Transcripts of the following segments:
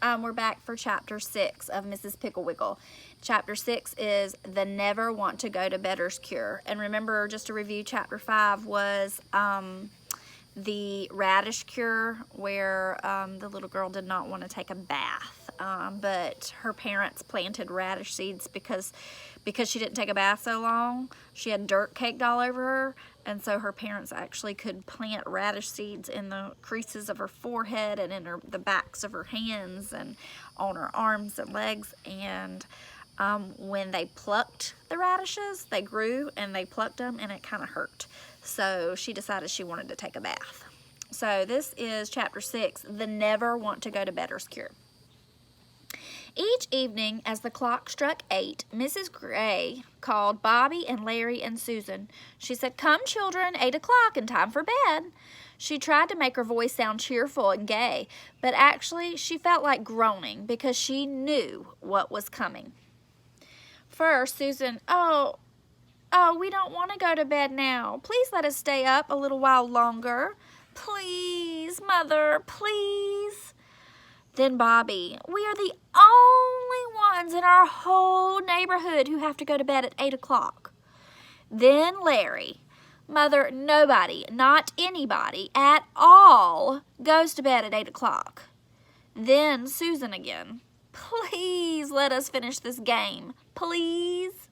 We're back for Chapter 6 of Mrs. Piggle-Wiggle. Chapter 6 is the Never Want to Go to Bedder's Cure. And remember, just to review, Chapter 5 was the radish cure, where the little girl did not want to take a bath. But her parents planted radish seeds because she didn't take a bath so long. She had dirt caked all over her, and so her parents actually could plant radish seeds in the creases of her forehead and in the backs of her hands and on her arms and legs. And when they plucked the radishes, they grew, and they plucked them, and it kind of hurt. So she decided she wanted to take a bath. So this is Chapter 6, the Never Want to Go to Bedder's Cure. Each evening, as the clock struck 8, Mrs. Gray called Bobby and Larry and Susan. She said, "Come, children, 8 o'clock and time for bed." She tried to make her voice sound cheerful and gay, but actually she felt like groaning because she knew what was coming. First, Susan, Oh, we don't want to go to bed now. Please let us stay up a little while longer. Please, Mother, please. Then Bobby, "We are the only ones in our whole neighborhood who have to go to bed at 8 o'clock. Then Larry, "Mother, nobody, not anybody at all, goes to bed at 8 o'clock. Then Susan again, "Please let us finish this game, please."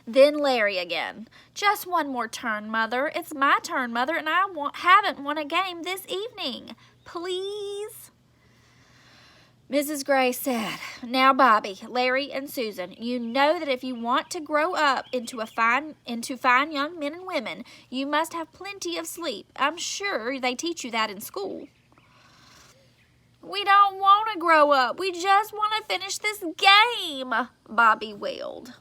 Then Larry again, "Just one more turn, Mother. It's my turn, Mother, and I haven't won a game this evening. Please." Mrs. Gray said, "Now, Bobby, Larry, and Susan, you know that if you want to grow up into fine young men and women, you must have plenty of sleep. I'm sure they teach you that in school." "We don't want to grow up. We just want to finish this game," Bobby wailed.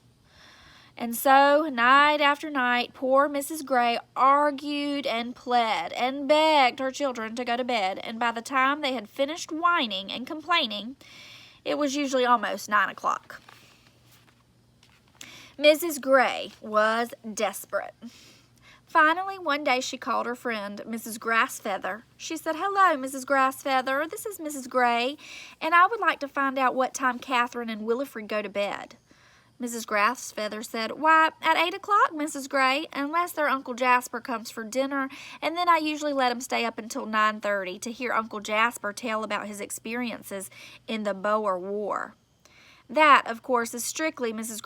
And so, night after night, poor Mrs. Gray argued and pled and begged her children to go to bed, and by the time they had finished whining and complaining, it was usually almost 9 o'clock. Mrs. Gray was desperate. Finally, one day she called her friend, Mrs. Grassfeather. She said, "Hello, Mrs. Grassfeather. This is Mrs. Gray, and I would like to find out what time Catherine and Wilfred go to bed." Mrs. Grassfeather said, "Why, at 8 o'clock, Mrs. Gray, unless their Uncle Jasper comes for dinner, and then I usually let him stay up until 9:30 to hear Uncle Jasper tell about his experiences in the Boer War. That, of course, is strictly Mr.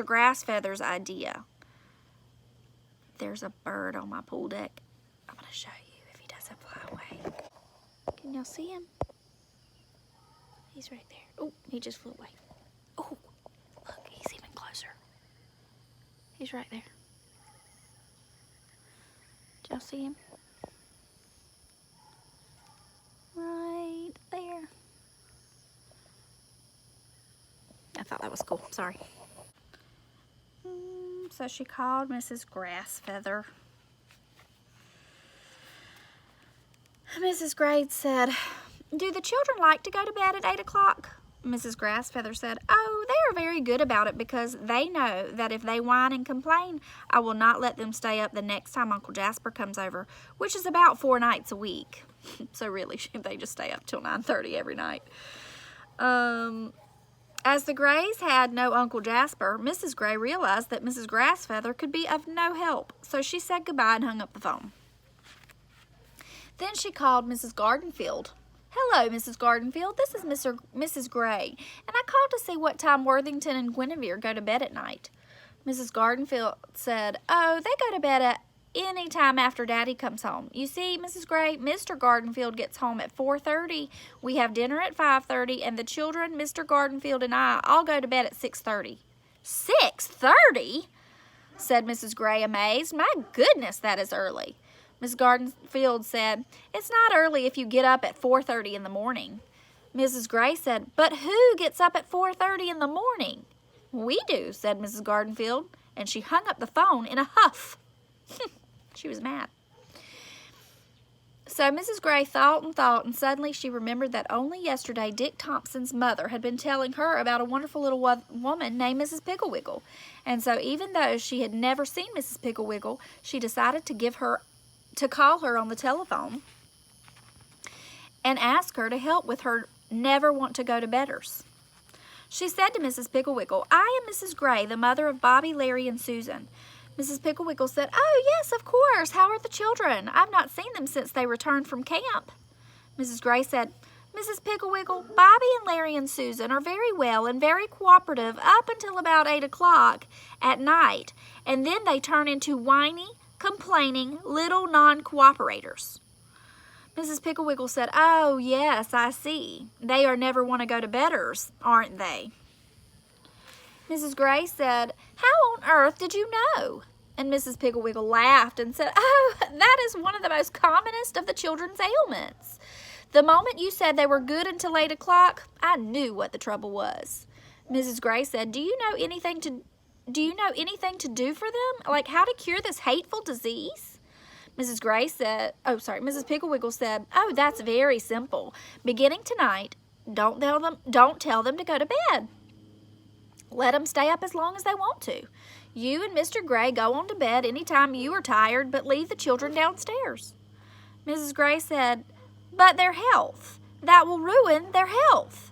Grassfeather's idea." There's a bird on my pool deck. I'm going to show you if he doesn't fly away. Can y'all see him? He's right there. Oh, he just flew away. Oh, look, he's even closer. He's right there. Did y'all see him? Right there. I thought that was cool. Sorry. So she called Mrs. Grassfeather. Mrs. Gray said, "Do the children like to go to bed at 8 o'clock? Mrs. Grassfeather said, "Oh, they are very good about it because they know that if they whine and complain, I will not let them stay up the next time Uncle Jasper comes over, which is about 4 nights a week." So really, they just stay up till 9:30 every night. As the Grays had no Uncle Jasper, Mrs. Gray realized that Mrs. Grassfeather could be of no help, so she said goodbye and hung up the phone. Then she called Mrs. Gardenfield. "Hello, Mrs. Gardenfield. This is Mrs. Gray, and I called to see what time Worthington and Guinevere go to bed at night." Mrs. Gardenfield said, "Oh, they go to bed at any time after Daddy comes home. You see, Mrs. Gray, Mr. Gardenfield gets home at 4:30. We have dinner at 5:30, and the children, Mr. Gardenfield and I, all go to bed at 6:30. "6:30?" said Mrs. Gray, amazed. "My goodness, that is early." Miss Gardenfield said, "It's not early if you get up at 4:30 in the morning." Mrs. Gray said, "But who gets up at 4:30 in the morning?" "We do," said Mrs. Gardenfield, and she hung up the phone in a huff. She was mad. So Mrs. Gray thought, and suddenly she remembered that only yesterday Dick Thompson's mother had been telling her about a wonderful little woman named Mrs. Piggle-Wiggle. And so even though she had never seen Mrs. Piggle-Wiggle, she decided to call her on the telephone and asked her to help with her never want to go to bedders. She said to Mrs. Piggle-Wiggle, "I am Mrs. Gray, the mother of Bobby, Larry, and Susan." Mrs. Piggle-Wiggle said, "Oh, yes, of course. How are the children? I've not seen them since they returned from camp." Mrs. Gray said, "Mrs. Piggle-Wiggle, Bobby and Larry and Susan are very well and very cooperative up until about 8 o'clock at night, and then they turn into whiny, complaining little non-cooperators." Mrs. Piggle-Wiggle said, "Oh, yes, I see. They are never want to go to bedders, aren't they?" Mrs. Gray said, "How on earth did you know?" And Mrs. Piggle-Wiggle laughed and said, "Oh, that is one of the most commonest of the children's ailments. The moment you said they were good until 8 o'clock, I knew what the trouble was." Mrs. Gray said, Do you know anything to do for them? Like how to cure this hateful disease?" Mrs. Piggle-Wiggle said, "Oh, that's very simple. Beginning tonight, don't tell them to go to bed. Let them stay up as long as they want to. You and Mr. Gray go on to bed any time you are tired, but leave the children downstairs." Mrs. Gray said, "But their health. That will ruin their health."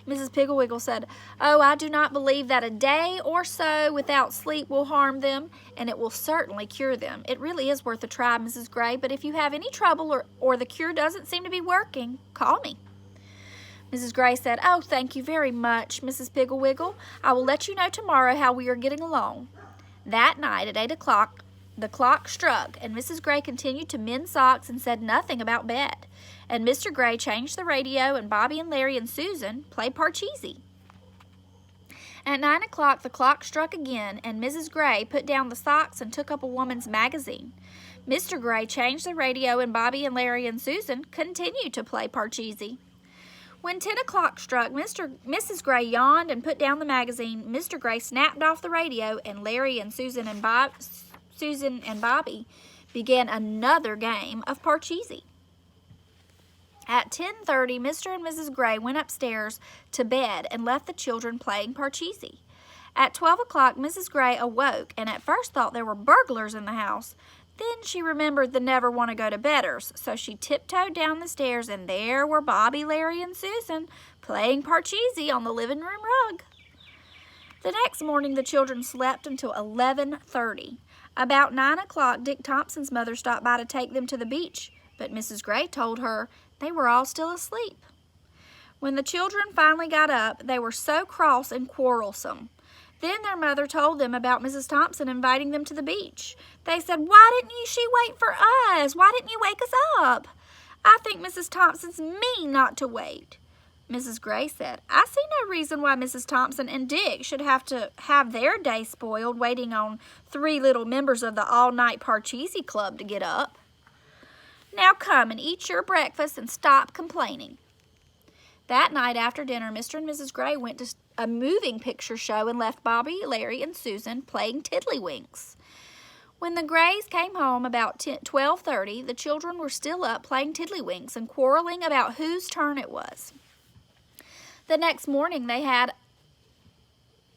Mrs. Piggle-Wiggle said, "Oh, I do not believe that a day or so without sleep will harm them, and it will certainly cure them. It really is worth a try, Mrs. Gray, but if you have any trouble or the cure doesn't seem to be working, call me." Mrs. Gray said, "Oh, thank you very much, Mrs. Piggle-Wiggle. I will let you know tomorrow how we are getting along." That night at 8 o'clock, the clock struck, and Mrs. Gray continued to mend socks and said nothing about bed. And Mr. Gray changed the radio, and Bobby and Larry and Susan played Parcheesi. At 9 o'clock, the clock struck again, and Mrs. Gray put down the socks and took up a woman's magazine. Mr. Gray changed the radio, and Bobby and Larry and Susan continued to play Parcheesi. When 10 o'clock struck, Mrs. Gray yawned and put down the magazine. Mr. Gray snapped off the radio, and Larry and Susan and Bobby began another game of Parcheesi. At 10:30, Mr. and Mrs. Gray went upstairs to bed and left the children playing Parcheesi. At 12 o'clock, Mrs. Gray awoke and at first thought there were burglars in the house. Then she remembered the never-want-to-go-to-bedders, so she tiptoed down the stairs, and there were Bobby, Larry, and Susan playing Parcheesi on the living room rug. The next morning, the children slept until 11:30. About 9 o'clock, Dick Thompson's mother stopped by to take them to the beach, but Mrs. Gray told her they were all still asleep. When the children finally got up, they were so cross and quarrelsome. Then their mother told them about Mrs. Thompson inviting them to the beach. They said, "Why didn't she wait for us? Why didn't you wake us up? I think Mrs. Thompson's mean not to wait." Mrs. Gray said, "I see no reason why Mrs. Thompson and Dick should have to have their day spoiled waiting on 3 little members of the all-night Parcheesi Club to get up. Now come and eat your breakfast and stop complaining." That night after dinner, Mr. and Mrs. Gray went to a moving picture show and left Bobby, Larry, and Susan playing tiddlywinks. When the Grays came home about 12:30, the children were still up playing tiddlywinks and quarreling about whose turn it was. The next morning, they had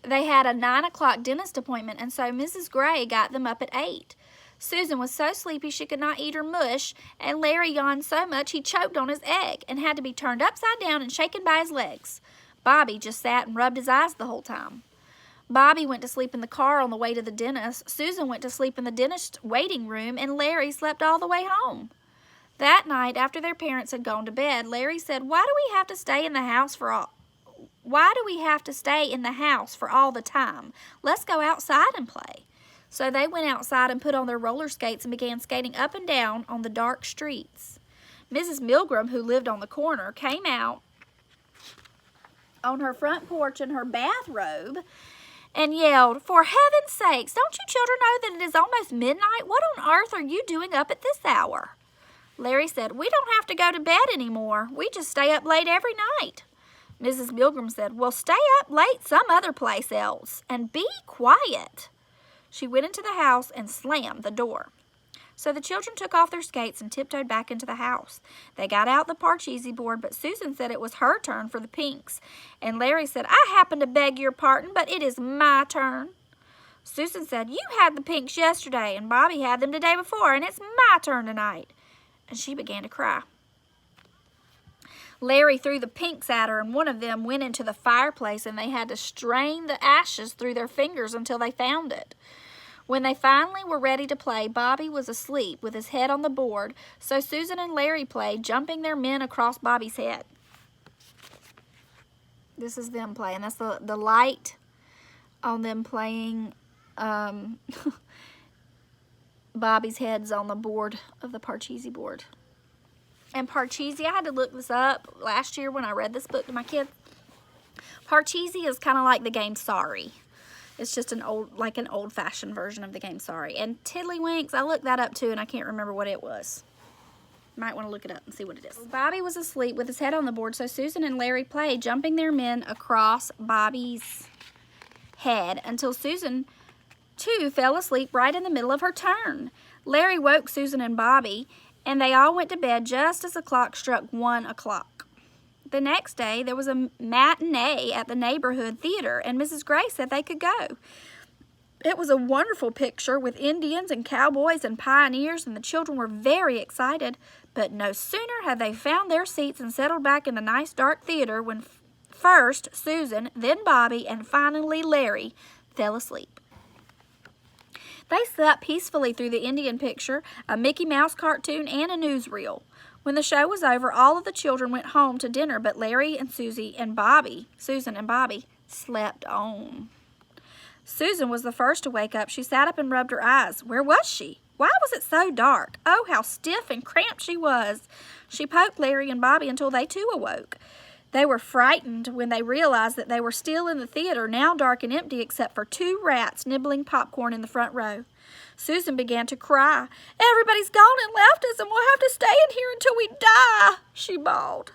a 9 o'clock dentist appointment, and so Mrs. Gray got them up at 8. Susan was so sleepy she could not eat her mush, and Larry yawned so much he choked on his egg and had to be turned upside down and shaken by his legs. Bobby just sat and rubbed his eyes the whole time. Bobby went to sleep in the car on the way to the dentist. Susan went to sleep in the dentist's waiting room, and Larry slept all the way home. That night, after their parents had gone to bed, Larry said, "Why do we have to stay in the house for all the time? Let's go outside and play." So they went outside and put on their roller skates and began skating up and down on the dark streets. Mrs. Milgram, who lived on the corner, came out on her front porch in her bathrobe and yelled, "For heaven's sakes, don't you children know that it is almost midnight? What on earth are you doing up at this hour?" Larry said, "We don't have to go to bed anymore. We just stay up late every night." Mrs. Milgram said, "Well, stay up late some other place else, and be quiet." She went into the house and slammed the door. So the children took off their skates and tiptoed back into the house. They got out the Parcheesi board, but Susan said it was her turn for the pinks. And Larry said, "I happen to beg your pardon, but it is my turn." Susan said, "You had the pinks yesterday, and Bobby had them the day before, and it's my turn tonight." And she began to cry. Larry threw the pinks at her, and one of them went into the fireplace, and they had to strain the ashes through their fingers until they found it. When they finally were ready to play, Bobby was asleep with his head on the board, so Susan and Larry played, jumping their men across Bobby's head. This is them playing. That's the light on them playing. Bobby's head's on the board of the Parcheesi board. And Parcheesi, I had to look this up last year when I read this book to my kids. Parcheesi is kind of like the game Sorry. It's just an old-fashioned version of the game Sorry. And Tiddlywinks, I looked that up too, and I can't remember what it was. Might want to look it up and see what it is. Bobby was asleep with his head on the board, so Susan and Larry played, jumping their men across Bobby's head until Susan, too, fell asleep right in the middle of her turn. Larry woke Susan and Bobby, and they all went to bed just as the clock struck 1 o'clock. The next day, there was a matinee at the neighborhood theater, and Mrs. Gray said they could go. It was a wonderful picture with Indians and cowboys and pioneers, and the children were very excited. But no sooner had they found their seats and settled back in the nice dark theater when first Susan, then Bobby, and finally Larry fell asleep. They slept peacefully through the Indian picture, a Mickey Mouse cartoon, and a newsreel. When the show was over, all of the children went home to dinner, but Larry and Susan and Bobby slept on. Susan was the first to wake up. She sat up and rubbed her eyes. Where was she? Why was it so dark? Oh, how stiff and cramped she was. She poked Larry and Bobby until they too awoke. They were frightened when they realized that they were still in the theater, now dark and empty except for 2 rats nibbling popcorn in the front row. Susan began to cry. Everybody's gone and left us, and we'll have to stay in here until we die, she bawled.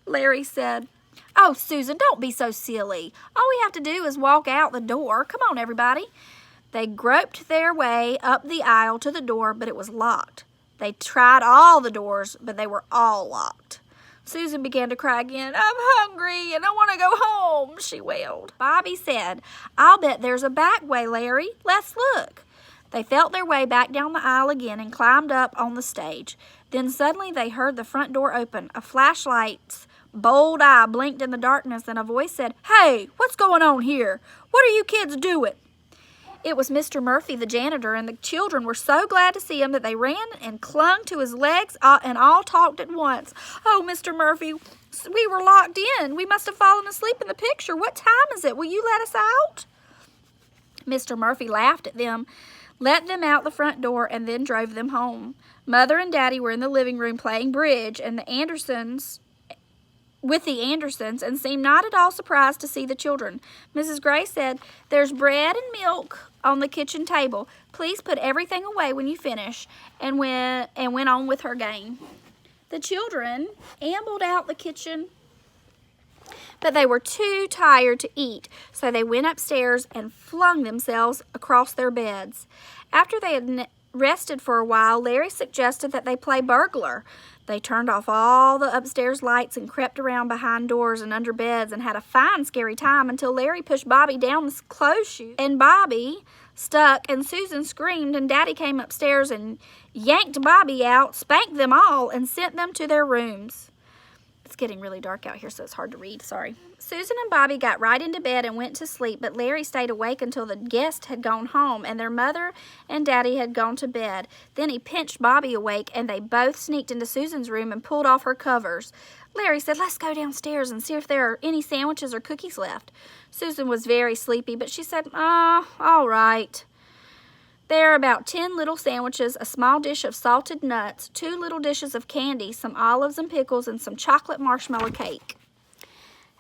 Larry said, Oh, Susan, don't be so silly. All we have to do is walk out the door. Come on, everybody. They groped their way up the aisle to the door, but it was locked. They tried all the doors, but they were all locked. Susan began to cry again. I'm hungry and I want to go home, she wailed. Bobby said, I'll bet there's a back way, Larry. Let's look. They felt their way back down the aisle again and climbed up on the stage. Then suddenly they heard the front door open. A flashlight's bold eye blinked in the darkness, and a voice said, Hey, what's going on here? What are you kids doing? It was Mr. Murphy, the janitor, and the children were so glad to see him that they ran and clung to his legs and all talked at once. Oh, Mr. Murphy, we were locked in. We must have fallen asleep in the picture. What time is it? Will you let us out? Mr. Murphy laughed at them, let them out the front door, and then drove them home. Mother and Daddy were in the living room playing bridge, and with the Andersons, and seemed not at all surprised to see the children. Mrs. Gray said, There's bread and milk on the kitchen table. Please put everything away when you finish, and went on with her game. The children ambled out the kitchen, but they were too tired to eat, so they went upstairs and flung themselves across their beds. After they had rested for a while, Larry suggested that they play burglar. They turned off all the upstairs lights and crept around behind doors and under beds and had a fine scary time until Larry pushed Bobby down the clothes chute and Bobby stuck and Susan screamed and Daddy came upstairs and yanked Bobby out, spanked them all, and sent them to their rooms. It's getting really dark out here, so it's hard to read, sorry. Susan and Bobby got right into bed and went to sleep, but Larry stayed awake until the guests had gone home and their mother and Daddy had gone to bed. Then he pinched Bobby awake, and they both sneaked into Susan's room and pulled off her covers. Larry said, Let's go downstairs and see if there are any sandwiches or cookies left. Susan was very sleepy, but she said, all right. There are about 10 little sandwiches, a small dish of salted nuts, 2 little dishes of candy, some olives and pickles, and some chocolate marshmallow cake.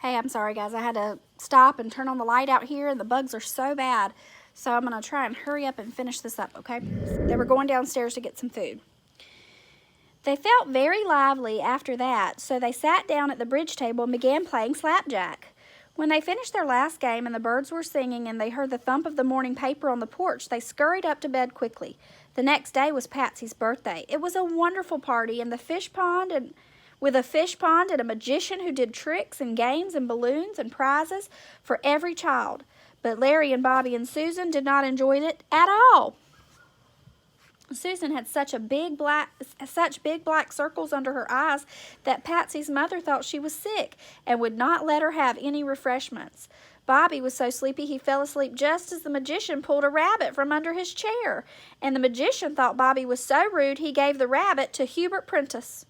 Hey, I'm sorry, guys. I had to stop and turn on the light out here, and the bugs are so bad. So I'm going to try and hurry up and finish this up, okay? They were going downstairs to get some food. They felt very lively after that, so they sat down at the bridge table and began playing slapjack. When they finished their last game and the birds were singing and they heard the thump of the morning paper on the porch, they scurried up to bed quickly. The next day was Patsy's birthday. It was a wonderful party with a fish pond and a magician who did tricks and games and balloons and prizes for every child. But Larry and Bobby and Susan did not enjoy it at all. Susan had such big black circles under her eyes that Patsy's mother thought she was sick and would not let her have any refreshments. Bobby was so sleepy he fell asleep just as the magician pulled a rabbit from under his chair, and the magician thought Bobby was so rude he gave the rabbit to Hubert Prentice.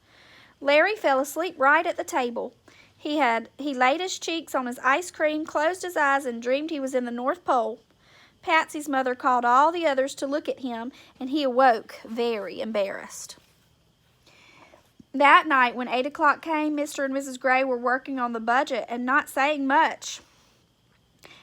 Larry fell asleep right at the table. He laid his cheeks on his ice cream, closed his eyes, and dreamed he was in the North Pole. Patsy's mother called all the others to look at him, and he awoke very embarrassed. That night, when 8 o'clock came, Mr. and Mrs. Gray were working on the budget and not saying much.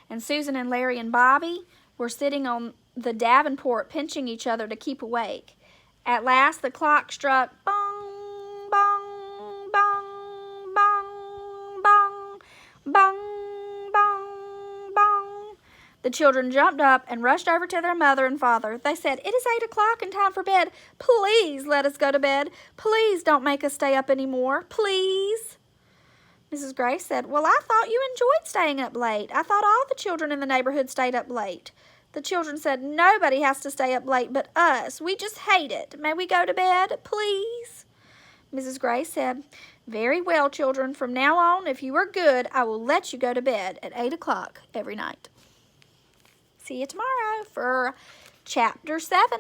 And Susan and Larry and Bobby were sitting on the Davenport pinching each other to keep awake. At last, the clock struck bong, bong, bong, bong, bong, bong, bong, bong. The children jumped up and rushed over to their mother and father. They said, "It is 8 o'clock and time for bed. Please let us go to bed. Please don't make us stay up anymore. Please." Mrs. Gray said, "Well, I thought you enjoyed staying up late. I thought all the children in the neighborhood stayed up late." The children said, "Nobody has to stay up late but us. We just hate it. May we go to bed, please?" Mrs. Gray said, "Very well, children. From now on, if you are good, I will let you go to bed at 8 o'clock every night." See you tomorrow for Chapter 7.